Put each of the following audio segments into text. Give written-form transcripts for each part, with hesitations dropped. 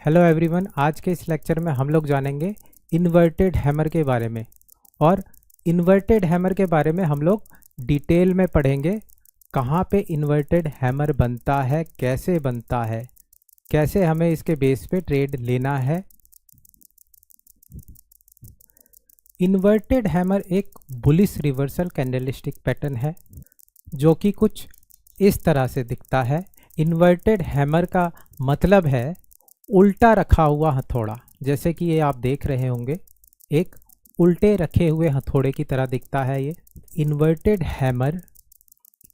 Hello everyone, आज के इस लेक्चर में हम लोग जानेंगे इन्वर्टेड हैमर के बारे में। और इन्वर्टेड हैमर के बारे में हम लोग डिटेल में पढ़ेंगे। कहाँ पे इन्वर्टेड हैमर बनता है, कैसे बनता है, कैसे हमें इसके बेस पे ट्रेड लेना है। इन्वर्टेड हैमर एक बुलिश रिवर्सल कैंडलस्टिक पैटर्न है जो कि कुछ इस तरह से दिखता है। इन्वर्टेड हैमर का मतलब है उल्टा रखा हुआ हथौड़ा, जैसे कि ये आप देख रहे होंगे, एक उल्टे रखे हुए हथौड़े की तरह दिखता है ये। इन्वर्टेड हैमर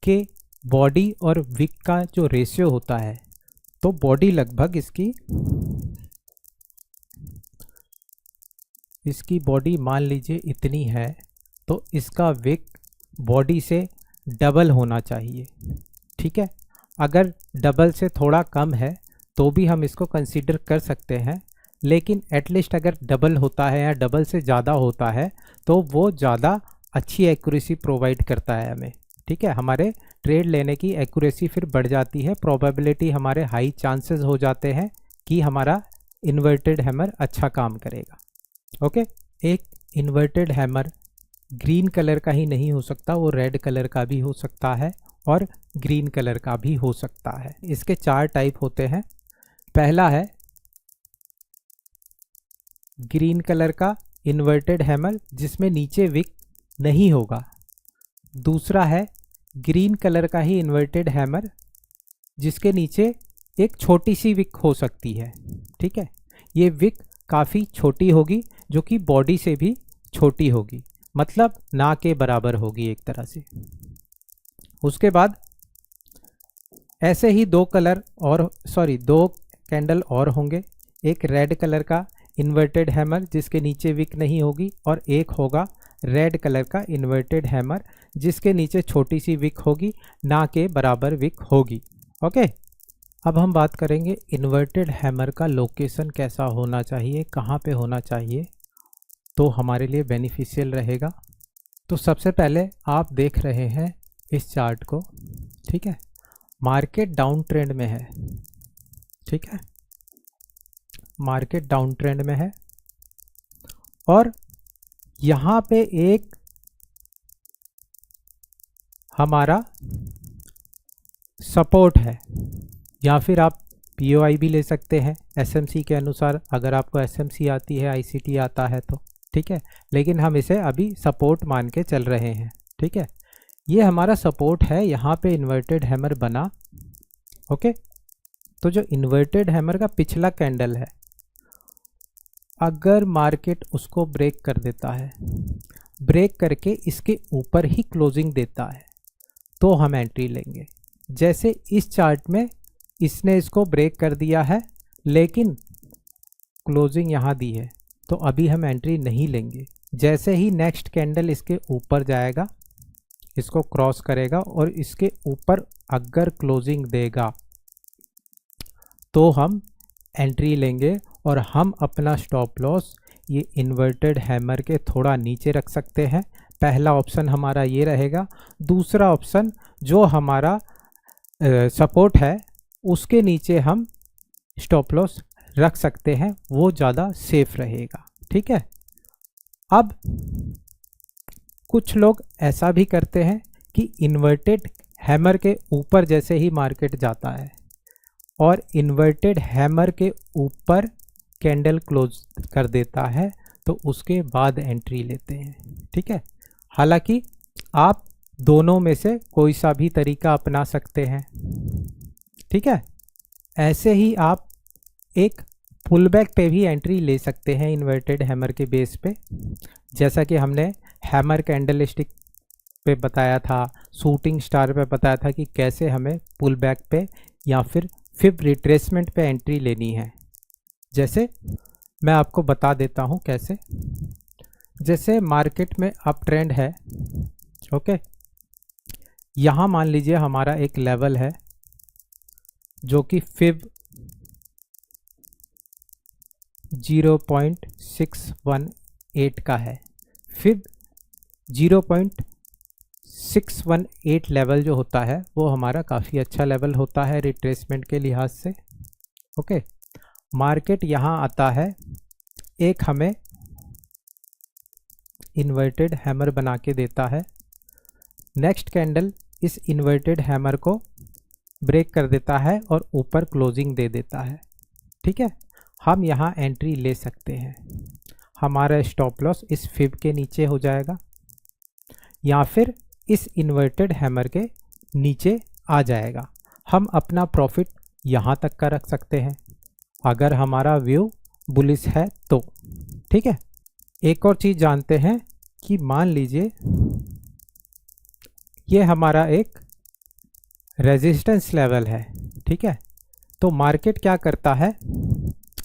के बॉडी और विक का जो रेशियो होता है, तो बॉडी लगभग इसकी बॉडी मान लीजिए इतनी है, तो इसका विक बॉडी से डबल होना चाहिए। ठीक है, अगर डबल से थोड़ा कम है तो भी हम इसको कंसीडर कर सकते हैं, लेकिन एटलीस्ट अगर डबल होता है या डबल से ज़्यादा होता है तो वो ज़्यादा अच्छी एक्यूरेसी प्रोवाइड करता है हमें। ठीक है, हमारे ट्रेड लेने की एक्यूरेसी फिर बढ़ जाती है, प्रोबेबिलिटी हमारे हाई चांसेस हो जाते हैं कि हमारा इन्वर्टेड हैमर अच्छा काम करेगा। ओके, एक इन्वर्टेड हैमर ग्रीन कलर का ही नहीं हो सकता, वो रेड कलर का भी हो सकता है और ग्रीन कलर का भी हो सकता है। इसके 4 टाइप होते हैं। पहला है ग्रीन कलर का इन्वर्टेड हैमर जिसमें नीचे विक नहीं होगा। दूसरा है ग्रीन कलर का ही इन्वर्टेड हैमर जिसके नीचे एक छोटी सी विक हो सकती है। ठीक है, ये विक काफ़ी छोटी होगी जो कि बॉडी से भी छोटी होगी, मतलब ना के बराबर होगी एक तरह से। उसके बाद ऐसे ही दो कैंडल और होंगे। एक रेड कलर का इन्वर्टेड हैमर जिसके नीचे विक नहीं होगी, और एक होगा रेड कलर का इन्वर्टेड हैमर जिसके नीचे छोटी सी विक होगी, ना के बराबर विक होगी। ओके, अब हम बात करेंगे इन्वर्टेड हैमर का लोकेशन कैसा होना चाहिए, कहाँ पे होना चाहिए तो हमारे लिए बेनिफिशियल रहेगा। तो सबसे पहले आप देख रहे हैं इस चार्ट को। ठीक है, मार्केट डाउन ट्रेंड में है। ठीक है, मार्केट डाउन ट्रेंड में है और यहाँ पे एक हमारा सपोर्ट है, या फिर आप पीओआई भी ले सकते हैं एसएमसी के अनुसार, अगर आपको एसएमसी आती है, आईसीटी आता है तो। ठीक है, लेकिन हम इसे अभी सपोर्ट मान के चल रहे हैं। ठीक है, ये हमारा सपोर्ट है, यहाँ पे इन्वर्टेड हैमर बना। ओके, तो जो इन्वर्टेड हैमर का पिछला कैंडल है, अगर मार्केट उसको ब्रेक कर देता है, ब्रेक करके इसके ऊपर ही क्लोजिंग देता है, तो हम एंट्री लेंगे। जैसे इस चार्ट में इसने इसको ब्रेक कर दिया है लेकिन क्लोजिंग यहाँ दी है, तो अभी हम एंट्री नहीं लेंगे। जैसे ही नेक्स्ट कैंडल इसके ऊपर जाएगा, इसको क्रॉस करेगा और इसके ऊपर अगर क्लोजिंग देगा तो हम एंट्री लेंगे, और हम अपना स्टॉप लॉस ये इन्वर्टेड हैमर के थोड़ा नीचे रख सकते हैं। पहला ऑप्शन हमारा ये रहेगा। दूसरा ऑप्शन जो हमारा सपोर्ट है उसके नीचे हम स्टॉप लॉस रख सकते हैं, वो ज़्यादा सेफ रहेगा। ठीक है, अब कुछ लोग ऐसा भी करते हैं कि इन्वर्टेड हैमर के ऊपर जैसे ही मार्केट जाता है और इन्वर्टेड हैमर के ऊपर कैंडल क्लोज कर देता है, तो उसके बाद एंट्री लेते हैं। ठीक है, हालांकि आप दोनों में से कोई सा भी तरीका अपना सकते हैं। ठीक है, ऐसे ही आप एक पुल बैक पे भी एंट्री ले सकते हैं इन्वर्टेड हैमर के बेस पे, जैसा कि हमने हैमर कैंडलस्टिक पे बताया था, शूटिंग स्टार पे बताया था कि कैसे हमें पुल बैक पे या फिर फिब रिट्रेसमेंट पे एंट्री लेनी है। जैसे मैं आपको बता देता हूँ कैसे। जैसे मार्केट में अप ट्रेंड है, ओके, यहाँ मान लीजिए हमारा एक लेवल है जो कि फिब 0.618 का है। फिब 0.618 लेवल जो होता है वो हमारा काफ़ी अच्छा लेवल होता है रिट्रेसमेंट के लिहाज से। ओके, मार्केट यहाँ आता है, एक हमें इन्वर्टेड हैमर बना के देता है। नेक्स्ट कैंडल इस इन्वर्टेड हैमर को ब्रेक कर देता है और ऊपर क्लोजिंग दे देता है। ठीक है, हम यहाँ एंट्री ले सकते हैं। हमारा स्टॉप लॉस इस फिब के नीचे हो जाएगा या फिर इस इन्वर्टेड हैमर के नीचे आ जाएगा। हम अपना प्रॉफिट यहाँ तक का रख सकते हैं अगर हमारा व्यू बुलिश है तो। ठीक है, एक और चीज़ जानते हैं कि मान लीजिए ये हमारा एक रेजिस्टेंस लेवल है। ठीक है, तो मार्केट क्या करता है,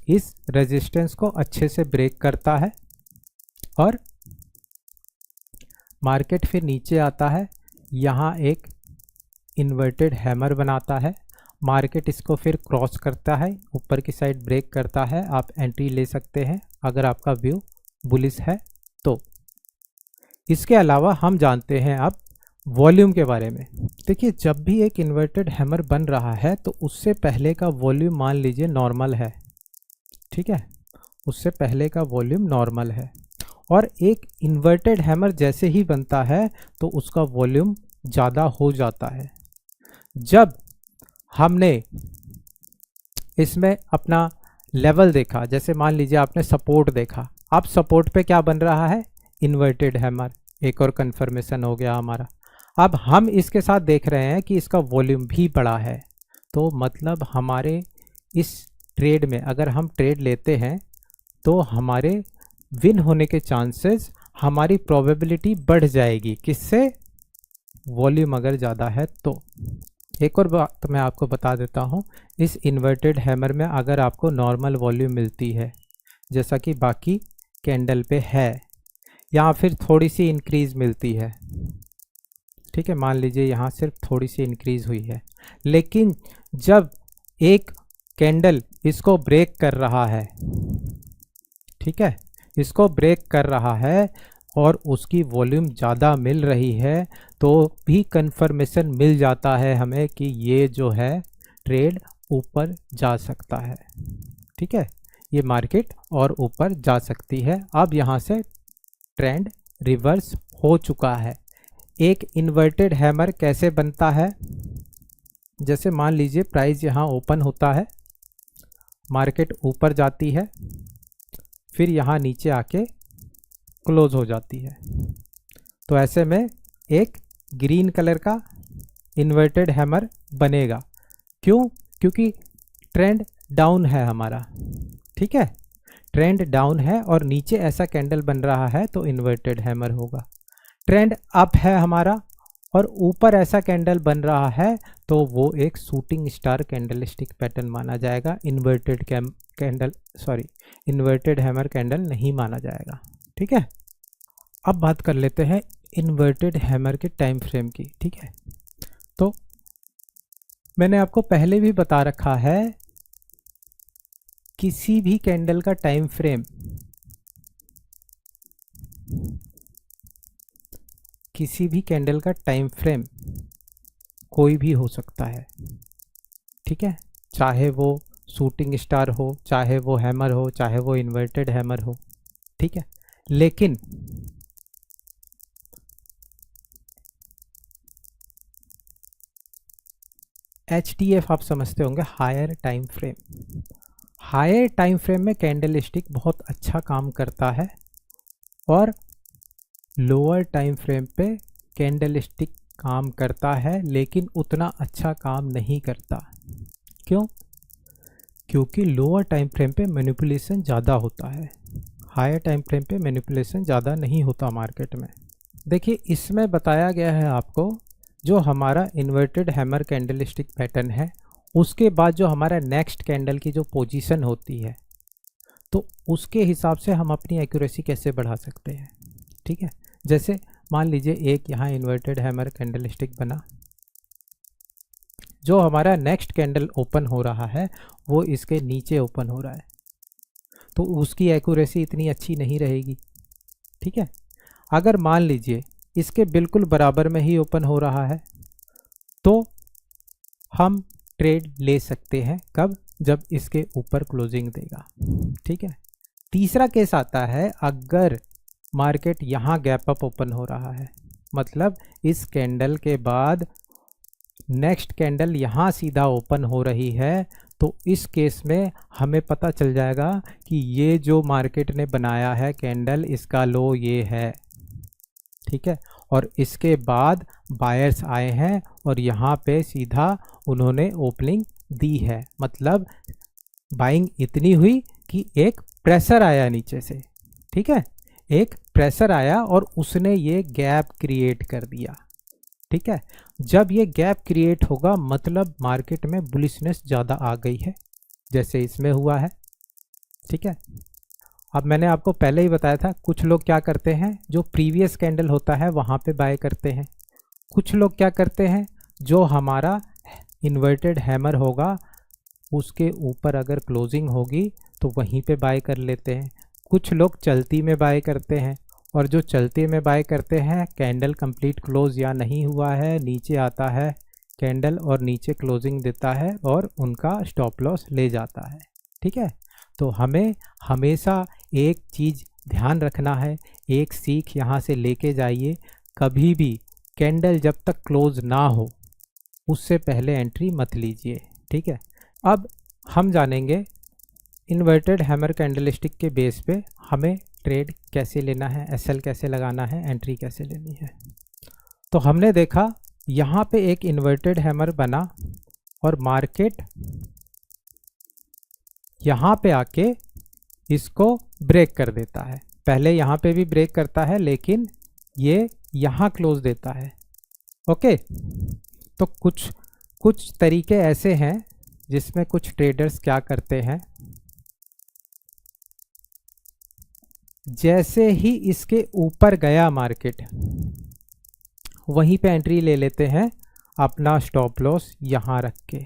इस रेजिस्टेंस को अच्छे से ब्रेक करता है और मार्केट फिर नीचे आता है, यहाँ एक इन्वर्टेड हैमर बनाता है। मार्केट इसको फिर क्रॉस करता है, ऊपर की साइड ब्रेक करता है। आप एंट्री ले सकते हैं अगर आपका व्यू बुलिश है तो। इसके अलावा हम जानते हैं अब वॉल्यूम के बारे में। देखिए, जब भी एक इन्वर्टेड हैमर बन रहा है तो उससे पहले का वॉल्यूम मान लीजिए नॉर्मल है। ठीक है, उससे पहले का वॉल्यूम नॉर्मल है और एक इन्वर्टेड हैमर जैसे ही बनता है तो उसका वॉल्यूम ज़्यादा हो जाता है। जब हमने इसमें अपना लेवल देखा, जैसे मान लीजिए आपने सपोर्ट देखा, अब सपोर्ट पे क्या बन रहा है, इन्वर्टेड हैमर। एक और कंफर्मेशन हो गया हमारा। अब हम इसके साथ देख रहे हैं कि इसका वॉल्यूम भी बड़ा है, तो मतलब हमारे इस ट्रेड में अगर हम ट्रेड लेते हैं तो हमारे विन होने के चांसेस, हमारी प्रोबेबिलिटी बढ़ जाएगी। किससे, वॉल्यूम अगर ज़्यादा है तो। एक और बात मैं आपको बता देता हूँ, इस इन्वर्टेड हैमर में अगर आपको नॉर्मल वॉल्यूम मिलती है जैसा कि बाकी कैंडल पे है, या फिर थोड़ी सी इंक्रीज़ मिलती है। ठीक है, मान लीजिए यहाँ सिर्फ थोड़ी सी इंक्रीज़ हुई है, लेकिन जब एक कैंडल इसको ब्रेक कर रहा है, ठीक है, इसको ब्रेक कर रहा है और उसकी वॉल्यूम ज़्यादा मिल रही है, तो भी कंफर्मेशन मिल जाता है हमें कि ये जो है ट्रेड ऊपर जा सकता है। ठीक है, ये मार्केट और ऊपर जा सकती है। अब यहाँ से ट्रेंड रिवर्स हो चुका है। एक इन्वर्टेड हैमर कैसे बनता है, जैसे मान लीजिए प्राइस यहाँ ओपन होता है, मार्केट ऊपर जाती है, फिर यहाँ नीचे आके क्लोज हो जाती है, तो ऐसे में एक ग्रीन कलर का इन्वर्टेड हैमर बनेगा। क्यों, क्योंकि ट्रेंड डाउन है हमारा। ठीक है, ट्रेंड डाउन है और नीचे ऐसा कैंडल बन रहा है तो इन्वर्टेड हैमर होगा। ट्रेंड अप है हमारा और ऊपर ऐसा कैंडल बन रहा है तो वो एक शूटिंग स्टार कैंडलस्टिक पैटर्न माना जाएगा। इन्वर्टेड हैमर कैंडल नहीं माना जाएगा। ठीक है, अब बात कर लेते हैं इन्वर्टेड हैमर के टाइम फ्रेम की। ठीक है, तो मैंने आपको पहले भी बता रखा है, किसी भी कैंडल का टाइम फ्रेम, किसी भी कैंडल का टाइम फ्रेम कोई भी हो सकता है। ठीक है, चाहे वो शूटिंग स्टार हो, चाहे वो हैमर हो, चाहे वो इन्वर्टेड हैमर हो। ठीक है, लेकिन HTF आप समझते होंगे, higher time frame. Higher time frame में कैंडल स्टिक बहुत अच्छा काम करता है और लोअर टाइम फ्रेम पे कैंडल स्टिक काम करता है लेकिन उतना अच्छा काम नहीं करता। क्यों, क्योंकि लोअर टाइम फ्रेम पे मैनिपुलेशन ज़्यादा होता है, हायर टाइम फ्रेम पे मैनिपुलेशन ज़्यादा नहीं होता मार्केट में। देखिए, इसमें बताया गया है आपको, जो हमारा inverted hammer candle stick pattern है, उसके बाद जो हमारा नेक्स्ट कैंडल की जो पोजीशन होती है, तो उसके हिसाब से हम अपनी एक्यूरेसी कैसे बढ़ा सकते हैं। ठीक है, जैसे मान लीजिए एक यहाँ इन्वर्टेड हैमर कैंडल स्टिक बना, जो हमारा नेक्स्ट कैंडल ओपन हो रहा है वो इसके नीचे ओपन हो रहा है, तो उसकी एक्यूरेसी इतनी अच्छी नहीं रहेगी। ठीक है, अगर मान लीजिए इसके बिल्कुल बराबर में ही ओपन हो रहा है तो हम ट्रेड ले सकते हैं। कब, जब इसके ऊपर क्लोजिंग देगा। ठीक है। तीसरा केस आता है अगर मार्केट यहाँ गैप अप ओपन हो रहा है, मतलब इस कैंडल के बाद नेक्स्ट कैंडल यहाँ सीधा ओपन हो रही है, तो इस केस में हमें पता चल जाएगा कि ये जो मार्केट ने बनाया है कैंडल, इसका लो ये है। ठीक है। और इसके बाद बायर्स आए हैं और यहाँ पे सीधा उन्होंने ओपनिंग दी है, मतलब बाइंग इतनी हुई कि एक प्रेशर आया नीचे से। ठीक है, एक प्रेशर आया और उसने ये गैप क्रिएट कर दिया। ठीक है, जब ये गैप क्रिएट होगा मतलब मार्केट में बुलिशनेस ज़्यादा आ गई है, जैसे इसमें हुआ है। ठीक है, अब मैंने आपको पहले ही बताया था कुछ लोग क्या करते हैं, जो प्रीवियस कैंडल होता है वहाँ पे बाय करते हैं। कुछ लोग क्या करते हैं, जो हमारा इन्वर्टेड हैमर होगा उसके ऊपर अगर क्लोजिंग होगी तो वहीं पे बाय कर लेते हैं। कुछ लोग चलती में बाय करते हैं, और जो चलती में बाय करते हैं कैंडल कंप्लीट क्लोज या नहीं हुआ है, नीचे आता है कैंडल और नीचे क्लोजिंग देता है और उनका स्टॉप लॉस ले जाता है। ठीक है, तो हमें हमेशा एक चीज़ ध्यान रखना है, एक सीख यहाँ से लेके जाइए, कभी भी कैंडल जब तक क्लोज ना हो उससे पहले एंट्री मत लीजिए। ठीक है, अब हम जानेंगे इन्वर्टेड हैमर कैंडलस्टिक के बेस पे हमें ट्रेड कैसे लेना है, एसएल कैसे लगाना है, एंट्री कैसे लेनी है। तो हमने देखा यहाँ पे एक इन्वर्टेड हैमर बना और मार्केट यहाँ पे आके इसको ब्रेक कर देता है। पहले यहाँ पे भी ब्रेक करता है लेकिन ये यहाँ क्लोज देता है। ओके, तो कुछ तरीके ऐसे हैं जिसमें कुछ ट्रेडर्स क्या करते हैं, जैसे ही इसके ऊपर गया मार्केट वहीं पे एंट्री ले लेते हैं अपना स्टॉप लॉस यहाँ रख के।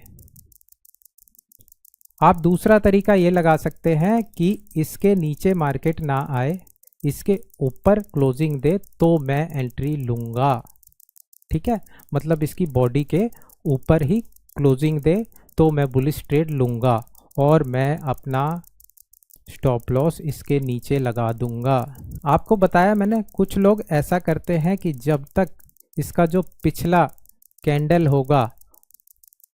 आप दूसरा तरीका ये लगा सकते हैं कि इसके नीचे मार्केट ना आए, इसके ऊपर क्लोजिंग दे तो मैं एंट्री लूँगा। ठीक है, मतलब इसकी बॉडी के ऊपर ही क्लोजिंग दे तो मैं बुलिश ट्रेड लूँगा और मैं अपना स्टॉप लॉस इसके नीचे लगा दूंगा। आपको बताया मैंने कुछ लोग ऐसा करते हैं कि जब तक इसका जो पिछला कैंडल होगा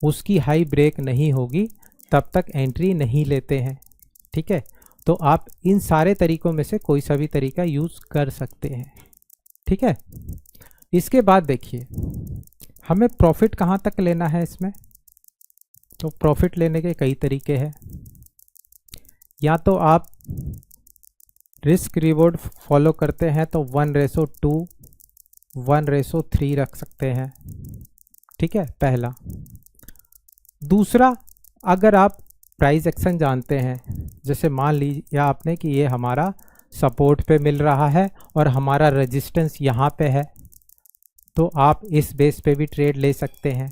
उसकी हाई ब्रेक नहीं होगी तब तक एंट्री नहीं लेते हैं। ठीक है, तो आप इन सारे तरीकों में से कोई सा भी तरीका यूज़ कर सकते हैं। ठीक है, इसके बाद देखिए हमें प्रॉफिट कहाँ तक लेना है इसमें। तो प्रॉफिट लेने के कई तरीके हैं, या तो आप रिस्क रिवॉर्ड फॉलो करते हैं तो 1:2, 1:3 रख सकते हैं। ठीक है, पहला। दूसरा, अगर आप प्राइस एक्शन जानते हैं, जैसे मान लीजिए आपने कि ये हमारा सपोर्ट पे मिल रहा है और हमारा रेजिस्टेंस यहाँ पे है, तो आप इस बेस पे भी ट्रेड ले सकते हैं।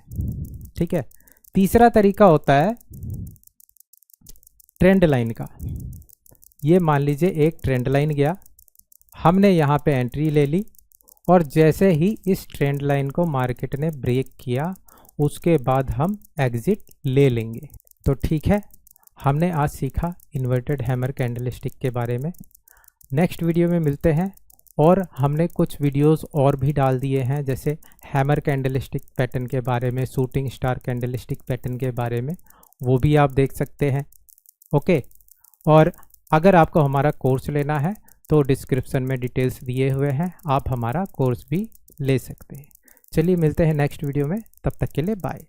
ठीक है, तीसरा तरीका होता है ट्रेंड लाइन का। ये मान लीजिए एक ट्रेंड लाइन गया, हमने यहाँ पे एंट्री ले ली और जैसे ही इस ट्रेंड लाइन को मार्केट ने ब्रेक किया उसके बाद हम एग्जिट ले लेंगे। तो ठीक है, हमने आज सीखा इन्वर्टेड हैमर कैंडलस्टिक के बारे में। नेक्स्ट वीडियो में मिलते हैं, और हमने कुछ वीडियोस और भी डाल दिए हैं, जैसे हैमर कैंडलस्टिक पैटर्न के बारे में, शूटिंग स्टार कैंडलस्टिक पैटर्न के बारे में, वो भी आप देख सकते हैं। ओके, और अगर आपको हमारा कोर्स लेना है तो डिस्क्रिप्शन में डिटेल्स दिए हुए हैं, आप हमारा कोर्स भी ले सकते हैं। चलिए मिलते हैं नेक्स्ट वीडियो में, तब तक के लिए बाय।